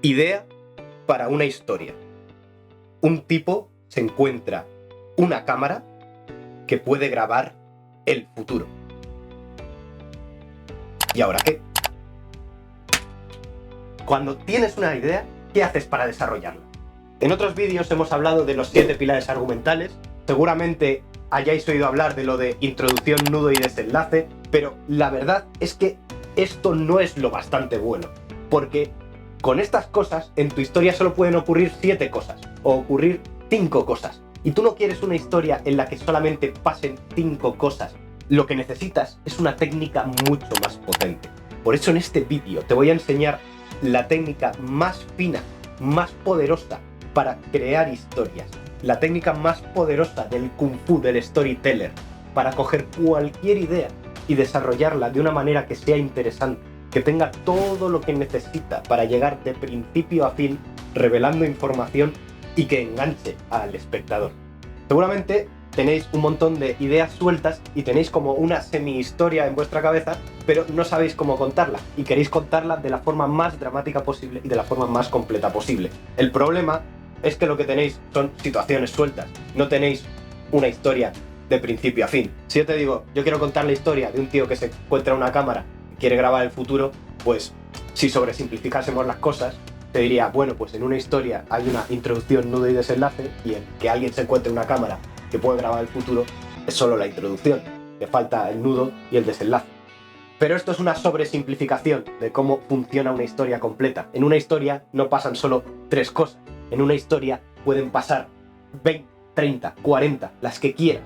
Idea para una historia. Un tipo se encuentra una cámara que puede grabar el futuro. ¿Y ahora qué? Cuando tienes una idea, ¿qué haces para desarrollarla? En otros vídeos hemos hablado de los 7 pilares argumentales. Seguramente hayáis oído hablar de lo de introducción, nudo y desenlace, pero la verdad es que esto no es lo bastante bueno, porque con estas cosas en tu historia solo pueden ocurrir 7 cosas, o ocurrir 5 cosas, y tú no quieres una historia en la que solamente pasen 5 cosas. Lo que necesitas es una técnica mucho más potente. Por eso en este vídeo te voy a enseñar la técnica más fina, más poderosa para crear historias, la técnica más poderosa del Kung Fu, del storyteller, para coger cualquier idea y desarrollarla de una manera que sea interesante, que tenga todo lo que necesita para llegar de principio a fin, revelando información y que enganche al espectador. Seguramente tenéis un montón de ideas sueltas y tenéis como una semi-historia en vuestra cabeza, pero no sabéis cómo contarla y queréis contarla de la forma más dramática posible y de la forma más completa posible. El problema es que lo que tenéis son situaciones sueltas, no tenéis una historia de principio a fin. Si yo te digo, yo quiero contar la historia de un tío que se encuentra una cámara y quiere grabar el futuro, pues si sobresimplificásemos las cosas, te diría, bueno, pues en una historia hay una introducción, nudo y desenlace, y en que alguien se encuentre una cámara que puede grabar el futuro es solo la introducción, le falta el nudo y el desenlace. Pero esto es una sobresimplificación de cómo funciona una historia completa. En una historia no pasan solo 3 cosas, en una historia pueden pasar 20, 30, 40, las que quieras.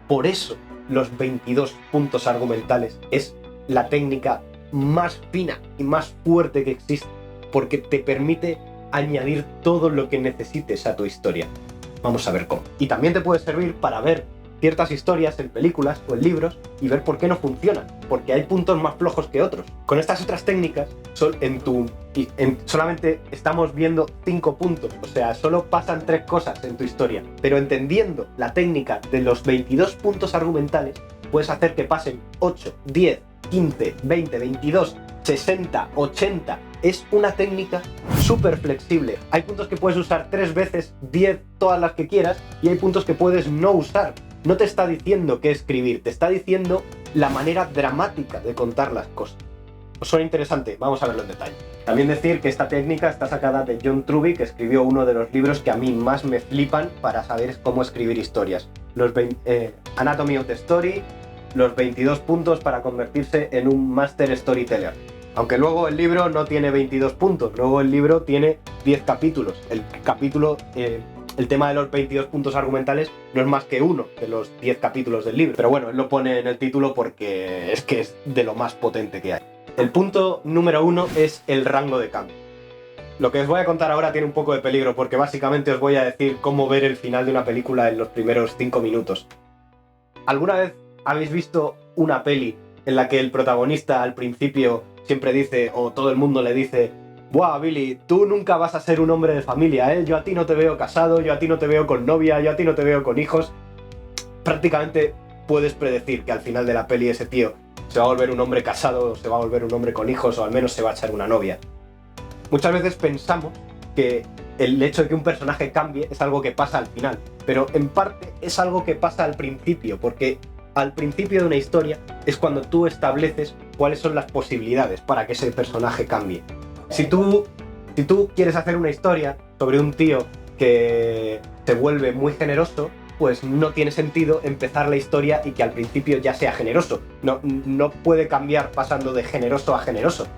Por eso los 22 puntos argumentales es la técnica más fina y más fuerte que existe, porque te permite añadir todo lo que necesites a tu historia. Vamos a ver cómo. Y también te puede servir para ver ciertas historias en películas o en libros y ver por qué no funcionan, porque hay puntos más flojos que otros. Con estas otras técnicas, solamente estamos viendo 5 puntos, o sea, solo pasan 3 cosas en tu historia. Pero entendiendo la técnica de los 22 puntos argumentales, puedes hacer que pasen 8, 10, 15, 20, 22, 60, 80... Es una técnica súper flexible. Hay puntos que puedes usar 3 veces, 10, todas las que quieras, y hay puntos que puedes no usar. No te está diciendo qué escribir, te está diciendo la manera dramática de contar las cosas. ¿Os suena interesante? Vamos a verlo en detalle. También decir que esta técnica está sacada de John Truby, que escribió uno de los libros que a mí más me flipan para saber cómo escribir historias. Anatomy of the Story, los 22 puntos para convertirse en un Master Storyteller. Aunque luego el libro no tiene 22 puntos, luego el libro tiene 10 capítulos. El tema de los 22 puntos argumentales no es más que uno de los 10 capítulos del libro. Pero bueno, él lo pone en el título porque es que es de lo más potente que hay. El punto número 1 es el rango de cambio. Lo que os voy a contar ahora tiene un poco de peligro porque básicamente os voy a decir cómo ver el final de una película en los primeros 5 minutos. ¿Alguna vez habéis visto una peli en la que el protagonista al principio siempre dice, o todo el mundo le dice, ¡buah, Billy, tú nunca vas a ser un hombre de familia, ¿eh? Yo a ti no te veo casado, yo a ti no te veo con novia, yo a ti no te veo con hijos? Prácticamente puedes predecir que al final de la peli ese tío se va a volver un hombre casado, se va a volver un hombre con hijos, o al menos se va a echar una novia. Muchas veces pensamos que el hecho de que un personaje cambie es algo que pasa al final, pero en parte es algo que pasa al principio, porque al principio de una historia es cuando tú estableces cuáles son las posibilidades para que ese personaje cambie. Si tú quieres hacer una historia sobre un tío que se vuelve muy generoso, pues no tiene sentido empezar la historia y que al principio ya sea generoso. No puede cambiar pasando de generoso a generoso.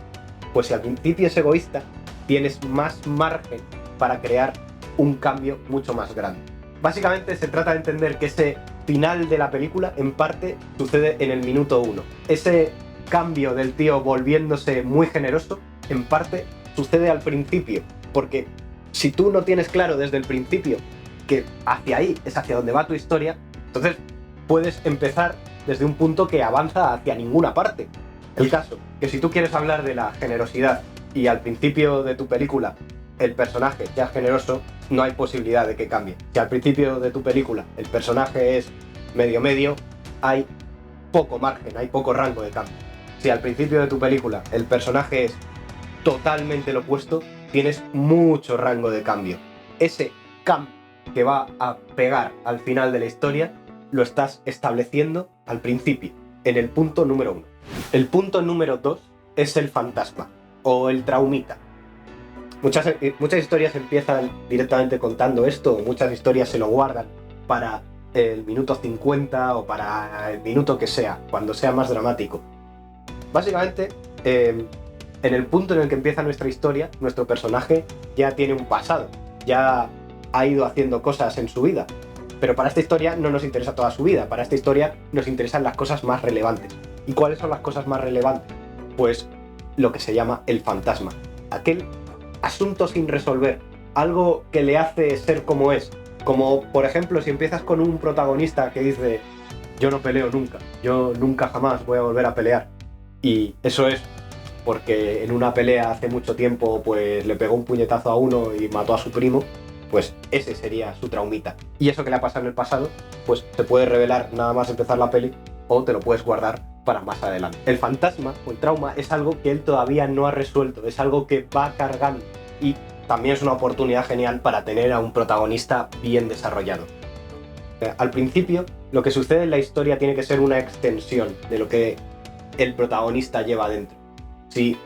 Pues si al principio es egoísta, tienes más margen para crear un cambio mucho más grande. Básicamente se trata de entender que ese final de la película en parte sucede en el minuto 1. Ese cambio del tío volviéndose muy generoso en parte sucede al principio, porque si tú no tienes claro desde el principio que hacia ahí es hacia donde va tu historia, entonces puedes empezar desde un punto que avanza hacia ninguna parte. El caso, que si tú quieres hablar de la generosidad y al principio de tu película el personaje ya es generoso, no hay posibilidad de que cambie. Si al principio de tu película el personaje es medio, hay poco margen, hay poco rango de cambio. Si al principio de tu película el personaje es totalmente lo opuesto, tienes mucho rango de cambio. Ese cambio que va a pegar al final de la historia lo estás estableciendo al principio, en el punto número 1. El punto número 2 es el fantasma o el traumita. Muchas historias empiezan directamente contando esto, muchas historias se lo guardan para el minuto 50 o para el minuto que sea, cuando sea más dramático. Básicamente, en el punto en el que empieza nuestra historia, nuestro personaje ya tiene un pasado, ya ha ido haciendo cosas en su vida. Pero para esta historia no nos interesa toda su vida, para esta historia nos interesan las cosas más relevantes. ¿Y cuáles son las cosas más relevantes? Pues lo que se llama el fantasma. Aquel asunto sin resolver, algo que le hace ser como es. Como, por ejemplo, si empiezas con un protagonista que dice: yo no peleo nunca, yo nunca jamás voy a volver a pelear. Y eso es porque en una pelea hace mucho tiempo pues le pegó un puñetazo a uno y mató a su primo, pues ese sería su traumita. Y eso que le ha pasado en el pasado, pues te puede revelar nada más empezar la peli o te lo puedes guardar para más adelante. El fantasma o el trauma es algo que él todavía no ha resuelto, es algo que va cargando y también es una oportunidad genial para tener a un protagonista bien desarrollado. Al principio, lo que sucede en la historia tiene que ser una extensión de lo que el protagonista lleva dentro. Si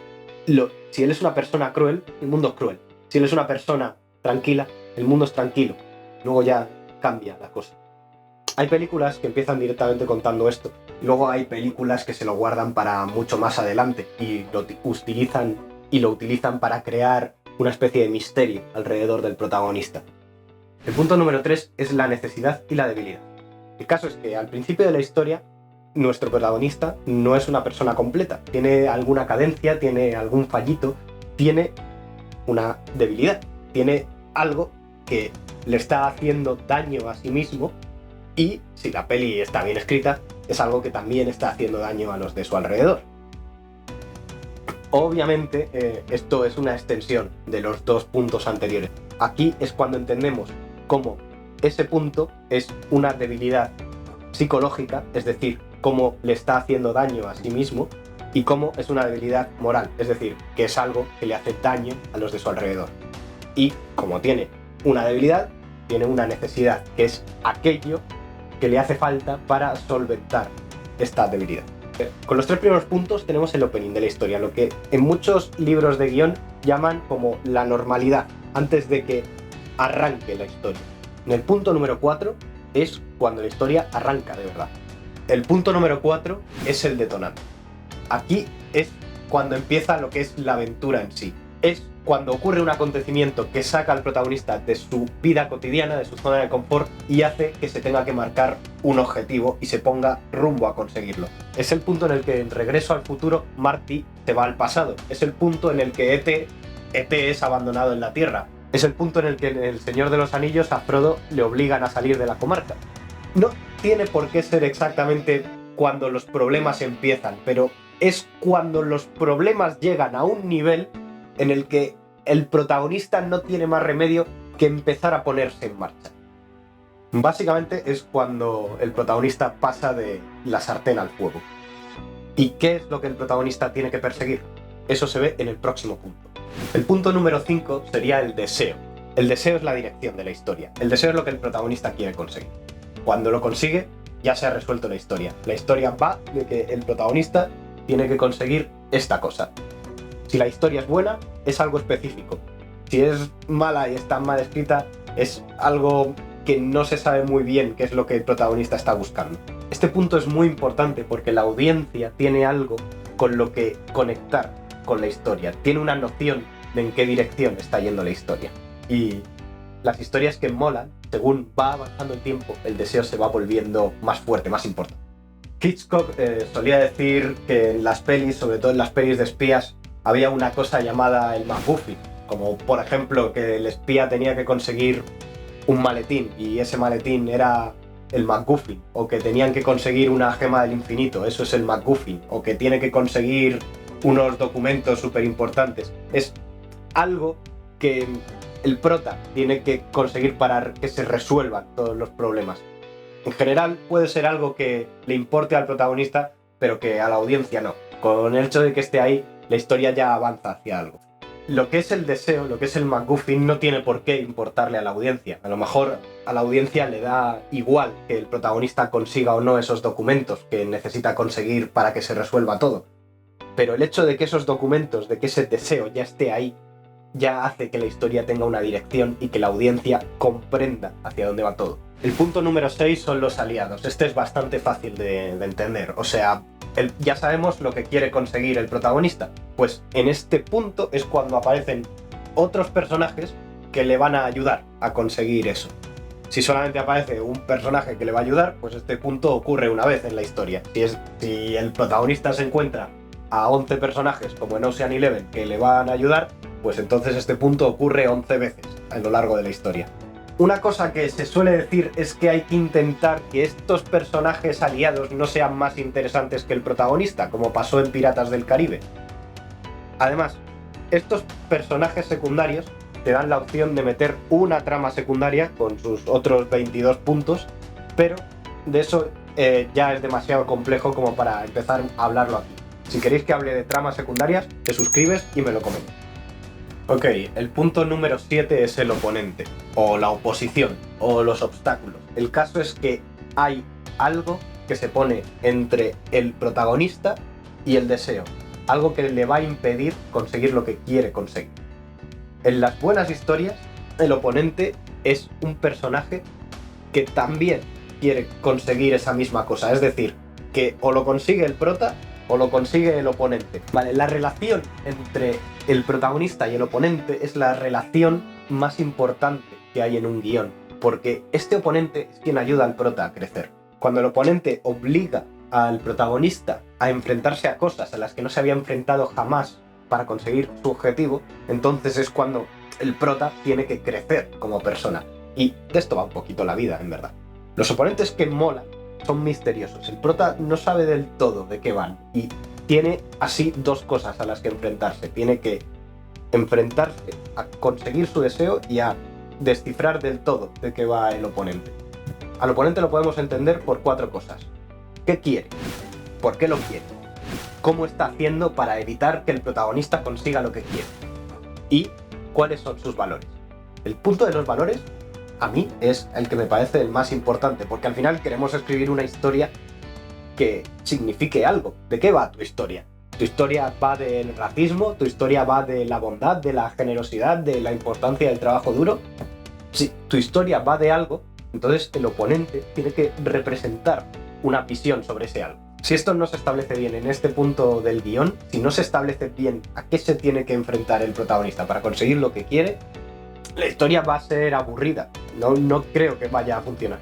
él es una persona cruel, el mundo es cruel. Si él es una persona tranquila, el mundo es tranquilo. Luego ya cambia la cosa. Hay películas que empiezan directamente contando esto. Luego hay películas que se lo guardan para mucho más adelante y lo utilizan para crear una especie de misterio alrededor del protagonista. El punto número 3 es la necesidad y la debilidad. El caso es que al principio de la historia, nuestro protagonista no es una persona completa. Tiene alguna cadencia, tiene algún fallito, tiene una debilidad, tiene algo que le está haciendo daño a sí mismo y, si la peli está bien escrita, es algo que también está haciendo daño a los de su alrededor. Obviamente, esto es una extensión de los dos puntos anteriores. Aquí es cuando entendemos cómo ese punto es una debilidad psicológica, es decir, cómo le está haciendo daño a sí mismo, y cómo es una debilidad moral, es decir, que es algo que le hace daño a los de su alrededor. Y como tiene una debilidad, tiene una necesidad, que es aquello que le hace falta para solventar esta debilidad. Con los tres primeros puntos tenemos el opening de la historia, lo que en muchos libros de guión llaman como la normalidad, antes de que arranque la historia. En el punto número 4 es cuando la historia arranca de verdad. El punto número 4 es el detonante. Aquí es cuando empieza lo que es la aventura en sí. Es cuando ocurre un acontecimiento que saca al protagonista de su vida cotidiana, de su zona de confort, y hace que se tenga que marcar un objetivo y se ponga rumbo a conseguirlo. Es el punto en el que en Regreso al Futuro Marty se va al pasado. Es el punto en el que ET es abandonado en la Tierra. Es el punto en el que en El Señor de los Anillos a Frodo le obligan a salir de la comarca. No tiene por qué ser exactamente cuando los problemas empiezan, pero es cuando los problemas llegan a un nivel en el que el protagonista no tiene más remedio que empezar a ponerse en marcha. Básicamente es cuando el protagonista pasa de la sartén al fuego. ¿Y qué es lo que el protagonista tiene que perseguir? Eso se ve en el próximo punto. El punto número 5 sería el deseo. El deseo es la dirección de la historia. El deseo es lo que el protagonista quiere conseguir. Cuando lo consigue, ya se ha resuelto la historia. La historia va de que el protagonista tiene que conseguir esta cosa. Si la historia es buena, es algo específico. Si es mala y está mal escrita, es algo que no se sabe muy bien qué es lo que el protagonista está buscando. Este punto es muy importante porque la audiencia tiene algo con lo que conectar con la historia. Tiene una noción de en qué dirección está yendo la historia. Y las historias que molan, según va avanzando el tiempo, el deseo se va volviendo más fuerte, más importante. Hitchcock solía decir que en las pelis, sobre todo en las pelis de espías, había una cosa llamada el MacGuffin, como por ejemplo que el espía tenía que conseguir un maletín y ese maletín era el MacGuffin, o que tenían que conseguir una gema del infinito, eso es el MacGuffin, o que tiene que conseguir unos documentos súper importantes. Es algo que el prota tiene que conseguir para que se resuelvan todos los problemas. En general puede ser algo que le importe al protagonista, pero que a la audiencia no. Con el hecho de que esté ahí, la historia ya avanza hacia algo. lo que es el deseo, lo que es el MacGuffin, no tiene por qué importarle a la audiencia. A lo mejor a la audiencia le da igual que el protagonista consiga o no esos documentos que necesita conseguir para que se resuelva todo. Pero el hecho de que esos documentos, de que ese deseo ya esté ahí, ya hace que la historia tenga una dirección y que la audiencia comprenda hacia dónde va todo. El punto número 6 son los aliados. Este es bastante fácil de entender. O sea, ya sabemos lo que quiere conseguir el protagonista. Pues en este punto es cuando aparecen otros personajes que le van a ayudar a conseguir eso. Si solamente aparece un personaje que le va a ayudar, pues este punto ocurre una vez en la historia. Si el protagonista se encuentra a 11 personajes, como en Ocean's 11, que le van a ayudar, pues entonces este punto ocurre 11 veces a lo largo de la historia. Una cosa que se suele decir es que hay que intentar que estos personajes aliados no sean más interesantes que el protagonista, como pasó en Piratas del Caribe. Además, estos personajes secundarios te dan la opción de meter una trama secundaria con sus otros 22 puntos, pero de eso ya es demasiado complejo como para empezar a hablarlo aquí. Si queréis que hable de tramas secundarias, te suscribes y me lo comentas. Ok, el punto número 7 es el oponente, o la oposición, o los obstáculos. El caso es que hay algo que se pone entre el protagonista y el deseo, algo que le va a impedir conseguir lo que quiere conseguir. En las buenas historias, el oponente es un personaje que también quiere conseguir esa misma cosa, es decir, que o lo consigue el prota o lo consigue el oponente. Vale, la relación entre el protagonista y el oponente es la relación más importante que hay en un guión, porque este oponente es quien ayuda al prota a crecer. Cuando el oponente obliga al protagonista a enfrentarse a cosas a las que no se había enfrentado jamás para conseguir su objetivo, entonces es cuando el prota tiene que crecer como persona. Y de esto va un poquito la vida, en verdad. Los oponentes que molan son misteriosos. El prota no sabe del todo de qué van y tiene así dos cosas a las que enfrentarse. Tiene que enfrentarse a conseguir su deseo y a descifrar del todo de qué va el oponente. Al oponente lo podemos entender por 4 cosas. ¿Qué quiere? ¿Por qué lo quiere? ¿Cómo está haciendo para evitar que el protagonista consiga lo que quiere? ¿Y cuáles son sus valores? El punto de los valores a mí es el que me parece el más importante, porque al final queremos escribir una historia que signifique algo. ¿De qué va tu historia? ¿Tu historia va del racismo? ¿Tu historia va de la bondad, de la generosidad, de la importancia del trabajo duro? Si tu historia va de algo, entonces el oponente tiene que representar una visión sobre ese algo. Si esto no se establece bien en este punto del guión, si no se establece bien a qué se tiene que enfrentar el protagonista para conseguir lo que quiere, la historia va a ser aburrida. No creo que vaya a funcionar.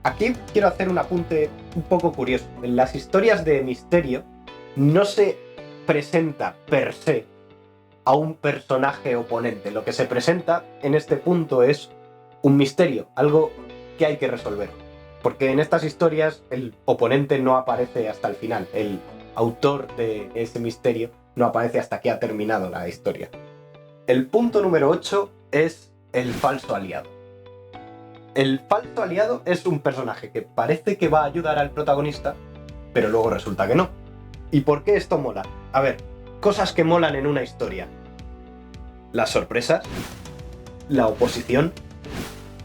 Aquí quiero hacer un apunte un poco curioso. En las historias de misterio no se presenta per se a un personaje oponente. Lo que se presenta en este punto es un misterio, algo que hay que resolver. Porque en estas historias el oponente no aparece hasta el final. El autor de ese misterio no aparece hasta que ha terminado la historia. El punto número 8 es el falso aliado. El falso aliado es un personaje que parece que va a ayudar al protagonista, pero luego resulta que no. ¿Y por qué esto mola? A ver, cosas que molan en una historia. Las sorpresas, la oposición,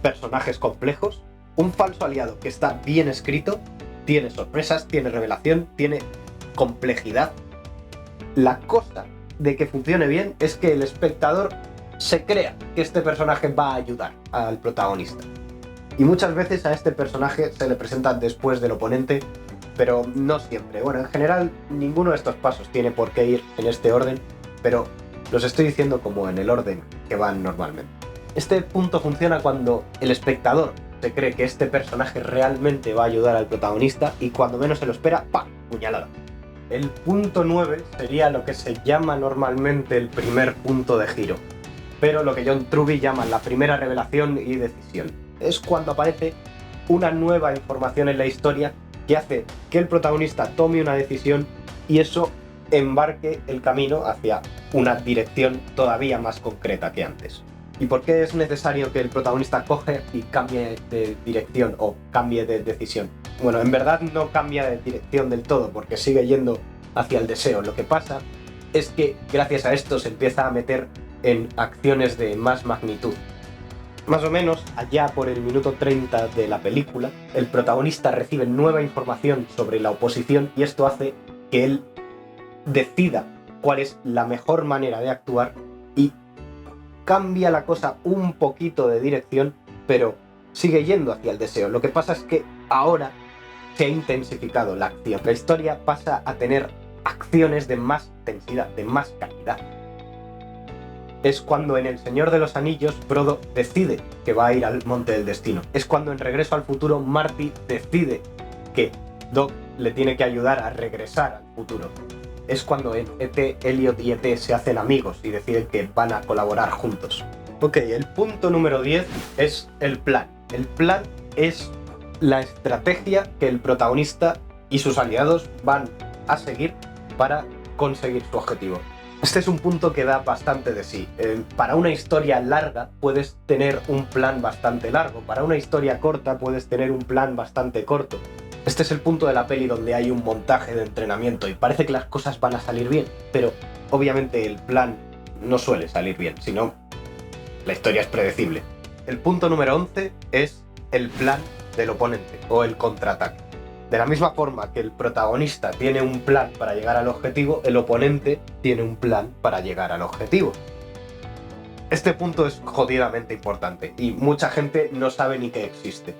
personajes complejos. Un falso aliado que está bien escrito, tiene sorpresas, tiene revelación, tiene complejidad. La cosa de que funcione bien es que el espectador se crea que este personaje va a ayudar al protagonista. Y muchas veces a este personaje se le presenta después del oponente, pero no siempre. Bueno, en general ninguno de estos pasos tiene por qué ir en este orden, pero los estoy diciendo como en el orden que van normalmente. Este punto funciona cuando el espectador se cree que este personaje realmente va a ayudar al protagonista y cuando menos se lo espera, ¡pam!, puñalada. El punto 9 sería lo que se llama normalmente el primer punto de giro, pero lo que John Truby llama la primera revelación y decisión. Es cuando aparece una nueva información en la historia que hace que el protagonista tome una decisión y eso embarque el camino hacia una dirección todavía más concreta que antes. ¿Y por qué es necesario que el protagonista coge y cambie de dirección o cambie de decisión? Bueno, en verdad no cambia de dirección del todo porque sigue yendo hacia el deseo. Lo que pasa es que gracias a esto se empieza a meter en acciones de más magnitud. Más o menos, allá por el minuto 30 de la película, el protagonista recibe nueva información sobre la oposición y esto hace que él decida cuál es la mejor manera de actuar y cambia la cosa un poquito de dirección, pero sigue yendo hacia el deseo. Lo que pasa es que ahora se ha intensificado la acción. La historia pasa a tener acciones de más intensidad, de más calidad. Es cuando en El Señor de los Anillos Frodo decide que va a ir al Monte del Destino. Es cuando en Regreso al Futuro Marty decide que Doc le tiene que ayudar a regresar al futuro. Es cuando en E.T., Elliot y E.T. se hacen amigos y deciden que van a colaborar juntos. Ok, el punto número 10 es el plan. El plan es la estrategia que el protagonista y sus aliados van a seguir para conseguir su objetivo. Este es un punto que da bastante de sí. Para una historia larga puedes tener un plan bastante largo, para una historia corta puedes tener un plan bastante corto. Este es el punto de la peli donde hay un montaje de entrenamiento y parece que las cosas van a salir bien, pero obviamente el plan no suele salir bien, sino la historia es predecible. El punto número 11 es el plan del oponente o el contraataque. De la misma forma que el protagonista tiene un plan para llegar al objetivo, el oponente tiene un plan para llegar al objetivo. Este punto es jodidamente importante y mucha gente no sabe ni que existe.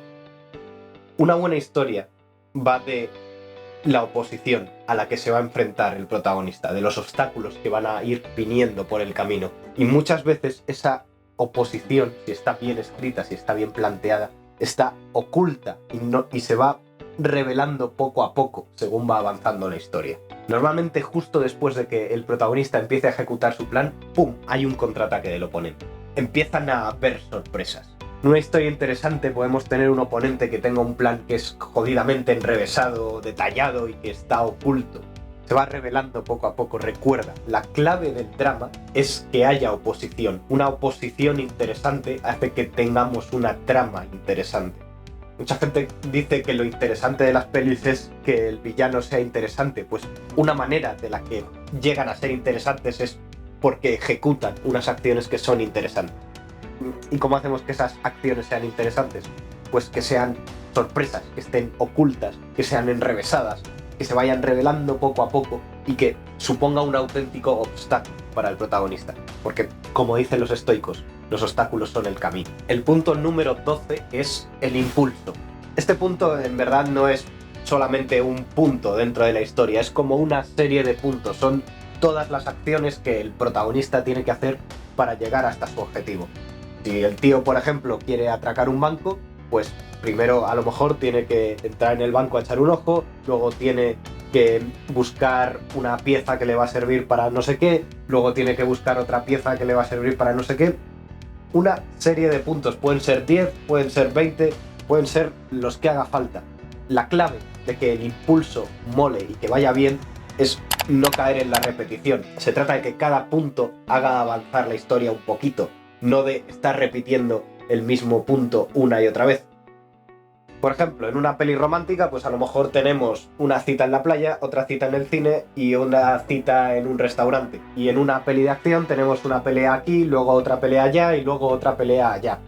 Una buena historia va de la oposición a la que se va a enfrentar el protagonista, de los obstáculos que van a ir viniendo por el camino. Y muchas veces esa oposición, si está bien escrita, si está bien planteada, está oculta y se va revelando poco a poco según va avanzando la historia. Normalmente justo después de que el protagonista empiece a ejecutar su plan, ¡pum!, hay un contraataque del oponente. Empiezan a haber sorpresas. En una historia interesante podemos tener un oponente que tenga un plan que es jodidamente enrevesado, detallado y que está oculto. Se va revelando poco a poco. Recuerda, la clave del drama es que haya oposición. Una oposición interesante hace que tengamos una trama interesante. Mucha gente dice que lo interesante de las pelis es que el villano sea interesante. Pues una manera de la que llegan a ser interesantes es porque ejecutan unas acciones que son interesantes. ¿Y cómo hacemos que esas acciones sean interesantes? Pues que sean sorpresas, que estén ocultas, que sean enrevesadas, que se vayan revelando poco a poco y que suponga un auténtico obstáculo para el protagonista. Porque, como dicen los estoicos, los obstáculos son el camino. El punto número 12 es el impulso. Este punto en verdad no es solamente un punto dentro de la historia, es como una serie de puntos. Son todas las acciones que el protagonista tiene que hacer para llegar hasta su objetivo. Si el tío, por ejemplo, quiere atracar un banco, pues primero a lo mejor tiene que entrar en el banco a echar un ojo, luego tiene que buscar una pieza que le va a servir para no sé qué, luego tiene que buscar otra pieza que le va a servir para no sé qué. Una serie de puntos, pueden ser 10, pueden ser 20, pueden ser los que haga falta. La clave de que el impulso mole y que vaya bien es no caer en la repetición. Se trata de que cada punto haga avanzar la historia un poquito, no de estar repitiendo el mismo punto una y otra vez. Por ejemplo, en una peli romántica, pues a lo mejor tenemos una cita en la playa, otra cita en el cine y una cita en un restaurante. Y en una peli de acción tenemos una pelea aquí, luego otra pelea allá y luego otra pelea allá.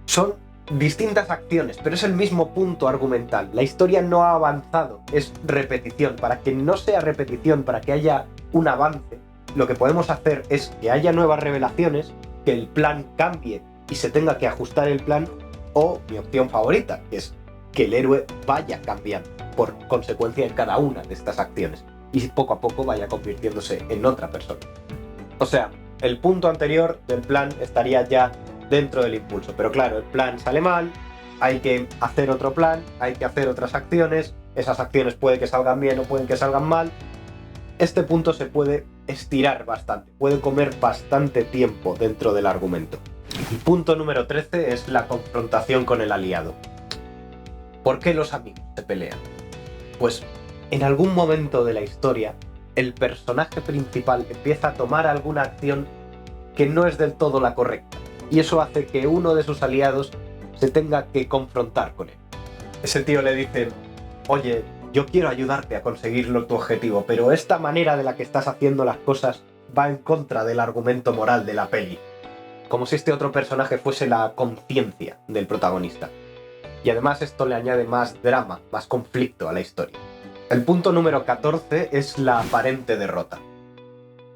Son distintas acciones, pero es el mismo punto argumental. La historia no ha avanzado, es repetición. Para que no sea repetición, para que haya un avance, lo que podemos hacer es que haya nuevas revelaciones, que el plan cambie y se tenga que ajustar el plan, o mi opción favorita, que es que el héroe vaya cambiando por consecuencia de cada una de estas acciones y poco a poco vaya convirtiéndose en otra persona. O sea, el punto anterior del plan estaría ya dentro del impulso, pero claro, el plan sale mal, hay que hacer otro plan, hay que hacer otras acciones, esas acciones puede que salgan bien o pueden que salgan mal. Este punto se puede estirar bastante, puede comer bastante tiempo dentro del argumento. El punto número 13 es la confrontación con el aliado. ¿Por qué los amigos se pelean? Pues en algún momento de la historia, el personaje principal empieza a tomar alguna acción que no es del todo la correcta, y eso hace que uno de sus aliados se tenga que confrontar con él. Ese tío le dice: oye, yo quiero ayudarte a conseguir tu objetivo, pero esta manera de la que estás haciendo las cosas va en contra del argumento moral de la peli. Como si este otro personaje fuese la conciencia del protagonista. Y además esto le añade más drama, más conflicto a la historia. El punto número 14 es la aparente derrota.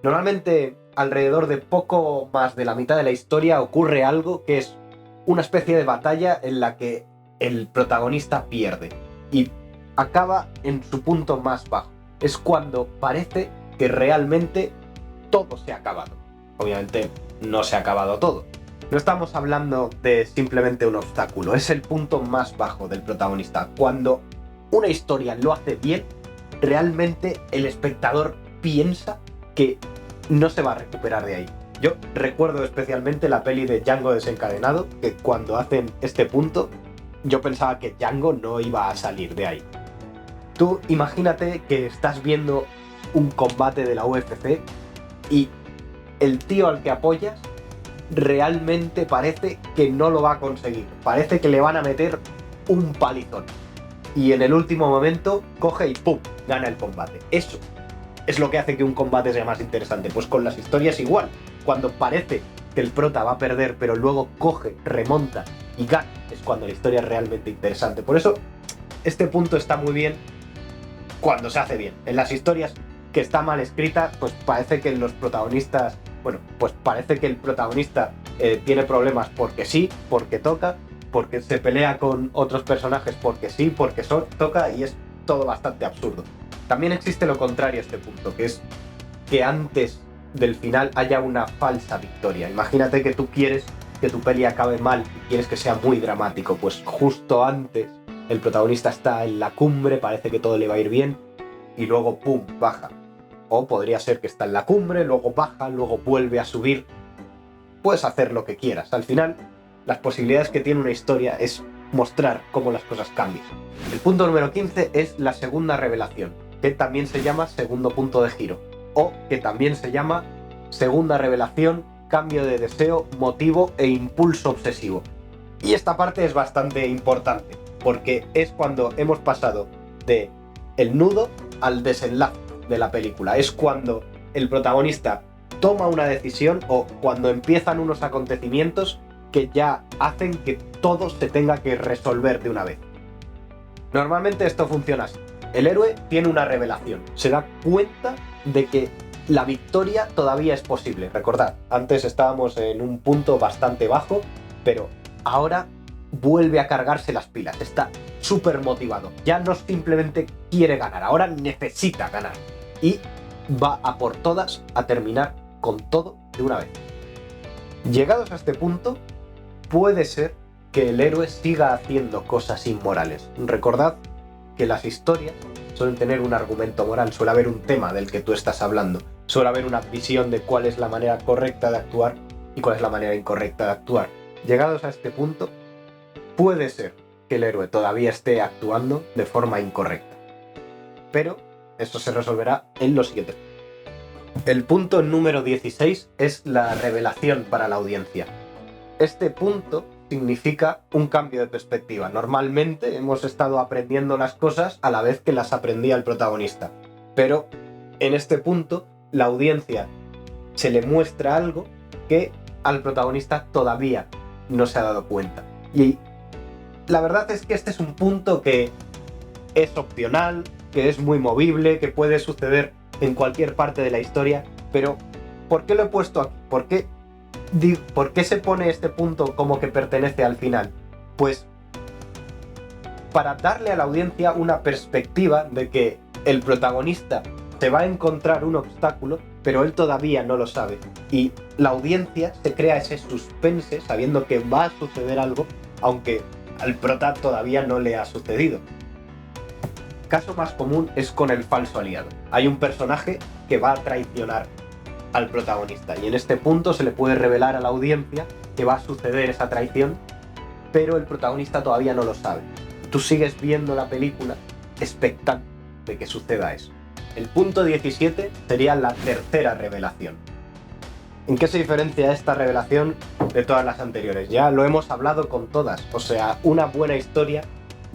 Normalmente, alrededor de poco más de la mitad de la historia ocurre algo que es una especie de batalla en la que el protagonista pierde y acaba en su punto más bajo. Es cuando parece que realmente todo se ha acabado. Obviamente no se ha acabado todo. No estamos hablando de simplemente un obstáculo, es el punto más bajo del protagonista. Cuando una historia lo hace bien, realmente el espectador piensa que no se va a recuperar de ahí. Yo recuerdo especialmente la peli de Django desencadenado, que cuando hacen este punto, yo pensaba que Django no iba a salir de ahí. Tú imagínate que estás viendo un combate de la UFC y el tío al que apoyas realmente parece que no lo va a conseguir. Parece que le van a meter un palizón. Y en el último momento coge y ¡pum! Gana el combate. Eso es lo que hace que un combate sea más interesante. Pues con las historias igual. Cuando parece que el prota va a perder, pero luego coge, remonta y gana, es cuando la historia es realmente interesante. Por eso, este punto está muy bien cuando se hace bien. En las historias que está mal escrita, pues parece que los protagonistas... Bueno, pues parece que el protagonista tiene problemas porque sí, porque toca, porque se pelea con otros personajes porque sí, porque toca, y es todo bastante absurdo. También existe lo contrario a este punto, que es que antes del final haya una falsa victoria. Imagínate que tú quieres que tu peli acabe mal y quieres que sea muy dramático, pues justo antes el protagonista está en la cumbre, parece que todo le va a ir bien, y luego ¡pum! Baja. O podría ser que está en la cumbre, luego baja, luego vuelve a subir. Puedes hacer lo que quieras. Al final, las posibilidades que tiene una historia es mostrar cómo las cosas cambian. El punto número 15 es la segunda revelación, que también se llama segundo punto de giro, o que también se llama segunda revelación, cambio de deseo, motivo e impulso obsesivo. Y esta parte es bastante importante, porque es cuando hemos pasado de el nudo al desenlace de la película. Es cuando el protagonista toma una decisión o cuando empiezan unos acontecimientos que ya hacen que todo se tenga que resolver de una vez. Normalmente esto funciona así. El héroe tiene una revelación, se da cuenta de que la victoria todavía es posible. Recordad, antes estábamos en un punto bastante bajo, pero ahora vuelve a cargarse las pilas, está súper motivado. Ya no simplemente quiere ganar, ahora necesita ganar. Y va a por todas a terminar con todo de una vez. Llegados a este punto, puede ser que el héroe siga haciendo cosas inmorales. Recordad que las historias suelen tener un argumento moral, suele haber un tema del que tú estás hablando, suele haber una visión de cuál es la manera correcta de actuar y cuál es la manera incorrecta de actuar. Llegados a este punto, puede ser que el héroe todavía esté actuando de forma incorrecta. Pero eso se resolverá en lo siguiente. El punto número 16 es la revelación para la audiencia. Este punto significa un cambio de perspectiva. Normalmente hemos estado aprendiendo las cosas a la vez que las aprendía el protagonista. Pero en este punto, la audiencia se le muestra algo que al protagonista todavía no se ha dado cuenta. Y la verdad es que este es un punto que es opcional, que es muy movible, que puede suceder en cualquier parte de la historia, pero ¿por qué lo he puesto aquí? ¿Por qué se pone este punto como que pertenece al final? Pues para darle a la audiencia una perspectiva de que el protagonista se va a encontrar un obstáculo, pero él todavía no lo sabe. Y la audiencia se crea ese suspense sabiendo que va a suceder algo, aunque al prota todavía no le ha sucedido. Caso más común es con el falso aliado. Hay un personaje que va a traicionar al protagonista y en este punto se le puede revelar a la audiencia que va a suceder esa traición, pero el protagonista todavía no lo sabe. Tú sigues viendo la película expectante de que suceda eso. El punto 17 sería la tercera revelación. ¿En qué se diferencia esta revelación de todas las anteriores? Ya lo hemos hablado con todas, o sea, una buena historia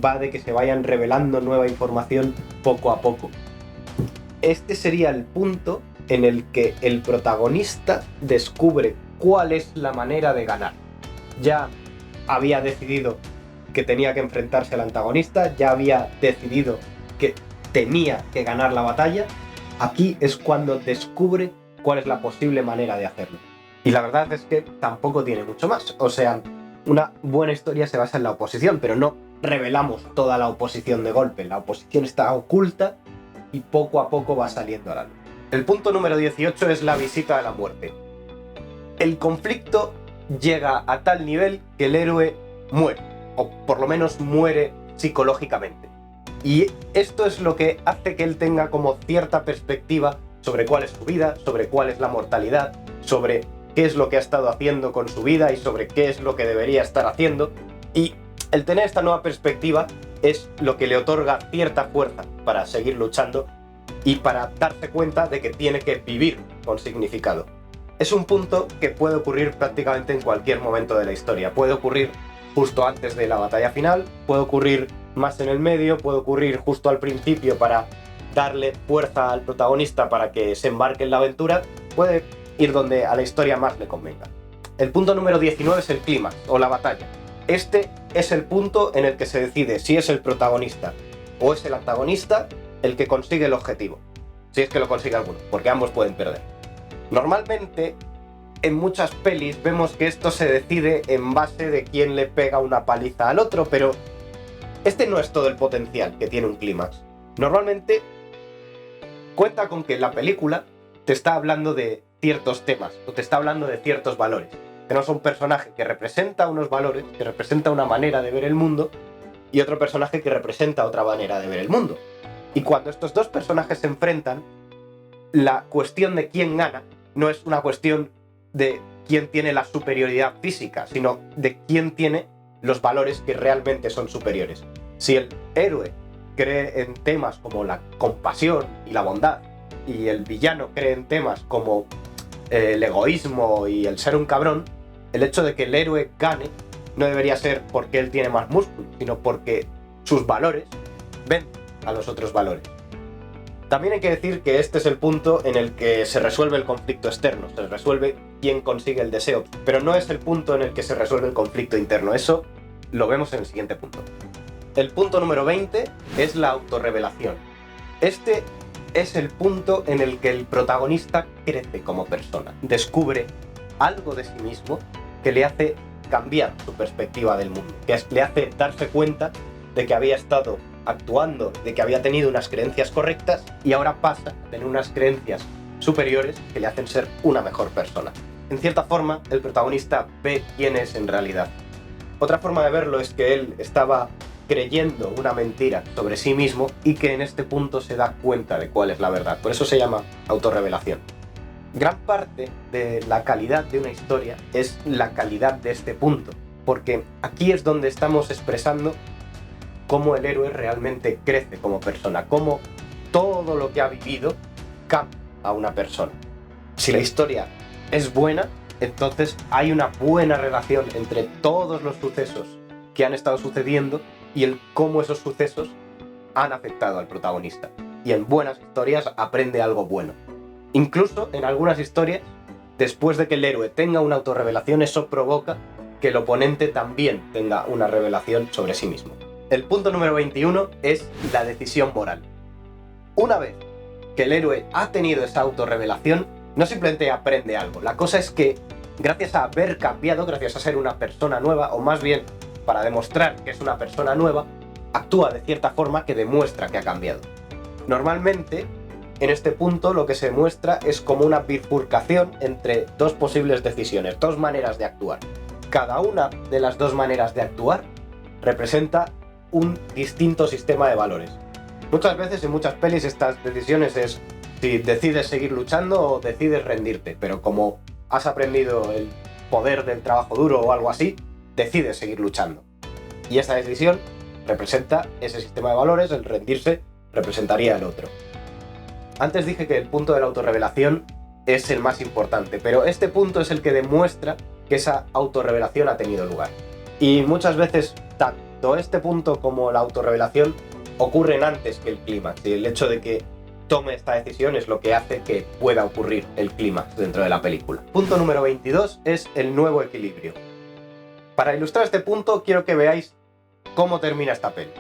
va de que se vayan revelando nueva información poco a poco. Este sería el punto en el que el protagonista descubre cuál es la manera de ganar. Ya había decidido que tenía que enfrentarse al antagonista, ya había decidido que tenía que ganar la batalla. Aquí es cuando descubre cuál es la posible manera de hacerlo. Y la verdad es que tampoco tiene mucho más. O sea, una buena historia se basa en la oposición, pero no revelamos toda la oposición de golpe. La oposición está oculta y poco a poco va saliendo a la luz. El punto número 18 es la visita de la muerte. El conflicto llega a tal nivel que el héroe muere, o por lo menos muere psicológicamente. Y esto es lo que hace que él tenga como cierta perspectiva sobre cuál es su vida, sobre cuál es la mortalidad, sobre qué es lo que ha estado haciendo con su vida y sobre qué es lo que debería estar haciendo. Y el tener esta nueva perspectiva es lo que le otorga cierta fuerza para seguir luchando y para darse cuenta de que tiene que vivir con significado. Es un punto que puede ocurrir prácticamente en cualquier momento de la historia. Puede ocurrir justo antes de la batalla final, puede ocurrir más en el medio, puede ocurrir justo al principio para darle fuerza al protagonista para que se embarque en la aventura, puede ir donde a la historia más le convenga. El punto número 19 es el clímax, o la batalla. Este es el punto en el que se decide si es el protagonista o es el antagonista el que consigue el objetivo. Si es que lo consigue alguno, porque ambos pueden perder. Normalmente, en muchas pelis vemos que esto se decide en base de quién le pega una paliza al otro, pero este no es todo el potencial que tiene un clímax. Normalmente cuenta con que la película te está hablando de ciertos temas, o te está hablando de ciertos valores. Tenemos un personaje que representa unos valores, que representa una manera de ver el mundo, y otro personaje que representa otra manera de ver el mundo. Y cuando estos dos personajes se enfrentan, la cuestión de quién gana no es una cuestión de quién tiene la superioridad física, sino de quién tiene los valores que realmente son superiores. Si el héroe cree en temas como la compasión y la bondad, y el villano cree en temas como el egoísmo y el ser un cabrón, el hecho de que el héroe gane no debería ser porque él tiene más músculo, sino porque sus valores vencen a los otros valores. También hay que decir que este es el punto en el que se resuelve el conflicto externo, se resuelve quién consigue el deseo, pero no es el punto en el que se resuelve el conflicto interno, eso lo vemos en el siguiente punto. El punto número 20 es la autorrevelación. Este es el punto en el que el protagonista crece como persona, descubre algo de sí mismo que le hace cambiar su perspectiva del mundo, que le hace darse cuenta de que había estado actuando, de que había tenido unas creencias correctas y ahora pasa a tener unas creencias superiores que le hacen ser una mejor persona. En cierta forma, el protagonista ve quién es en realidad. Otra forma de verlo es que él estaba creyendo una mentira sobre sí mismo y que en este punto se da cuenta de cuál es la verdad. Por eso se llama autorrevelación. Gran parte de la calidad de una historia es la calidad de este punto, porque aquí es donde estamos expresando cómo el héroe realmente crece como persona, cómo todo lo que ha vivido cambia a una persona. Si la historia es buena, entonces hay una buena relación entre todos los sucesos que han estado sucediendo y el cómo esos sucesos han afectado al protagonista. Y en buenas historias aprende algo bueno. Incluso en algunas historias, después de que el héroe tenga una autorrevelación, eso provoca que el oponente también tenga una revelación sobre sí mismo. El punto número 21 es la decisión moral. Una vez que el héroe ha tenido esa autorrevelación, no simplemente aprende algo. La cosa es que, gracias a haber cambiado, gracias a ser una persona nueva, o más bien para demostrar que es una persona nueva, actúa de cierta forma que demuestra que ha cambiado. Normalmente, en este punto lo que se muestra es como una bifurcación entre dos posibles decisiones, dos maneras de actuar. Cada una de las dos maneras de actuar representa un distinto sistema de valores. Muchas veces en muchas pelis estas decisiones es si decides seguir luchando o decides rendirte, pero como has aprendido el poder del trabajo duro o algo así, decides seguir luchando. Y esa decisión representa ese sistema de valores, el rendirse representaría el otro. Antes dije que el punto de la autorrevelación es el más importante, pero este punto es el que demuestra que esa autorrevelación ha tenido lugar. Y muchas veces tanto este punto como la autorrevelación ocurren antes que el clímax, y el hecho de que tome esta decisión es lo que hace que pueda ocurrir el clímax dentro de la película. Punto número 22 es el nuevo equilibrio. Para ilustrar este punto quiero que veáis cómo termina esta peli.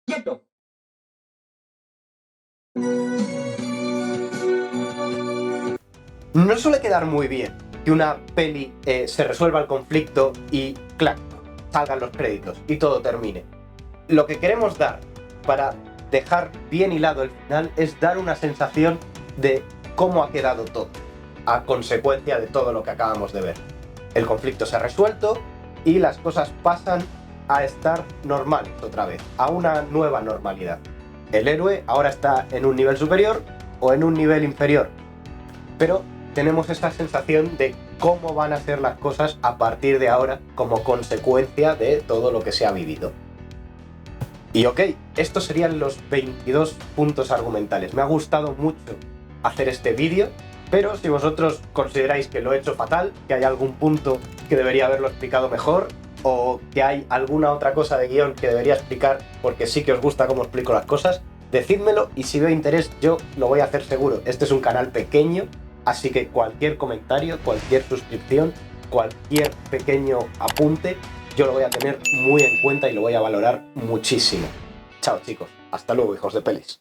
¡Quieto! No suele quedar muy bien que una peli se resuelva el conflicto y ¡clac!, salgan los créditos y todo termine. Lo que queremos dar para dejar bien hilado el final es dar una sensación de cómo ha quedado todo, a consecuencia de todo lo que acabamos de ver. El conflicto se ha resuelto y las cosas pasan a estar normales otra vez, a una nueva normalidad. El héroe ahora está en un nivel superior o en un nivel inferior, pero tenemos esta sensación de cómo van a ser las cosas a partir de ahora como consecuencia de todo lo que se ha vivido. Y ok, estos serían los 22 puntos argumentales. Me ha gustado mucho hacer este vídeo, pero si vosotros consideráis que lo he hecho fatal, que hay algún punto que debería haberlo explicado mejor, o que hay alguna otra cosa de guión que debería explicar porque sí que os gusta cómo explico las cosas, decídmelo y si veo interés yo lo voy a hacer seguro. Este es un canal pequeño, así que cualquier comentario, cualquier suscripción, cualquier pequeño apunte, yo lo voy a tener muy en cuenta y lo voy a valorar muchísimo. Chao chicos, hasta luego hijos de pelis.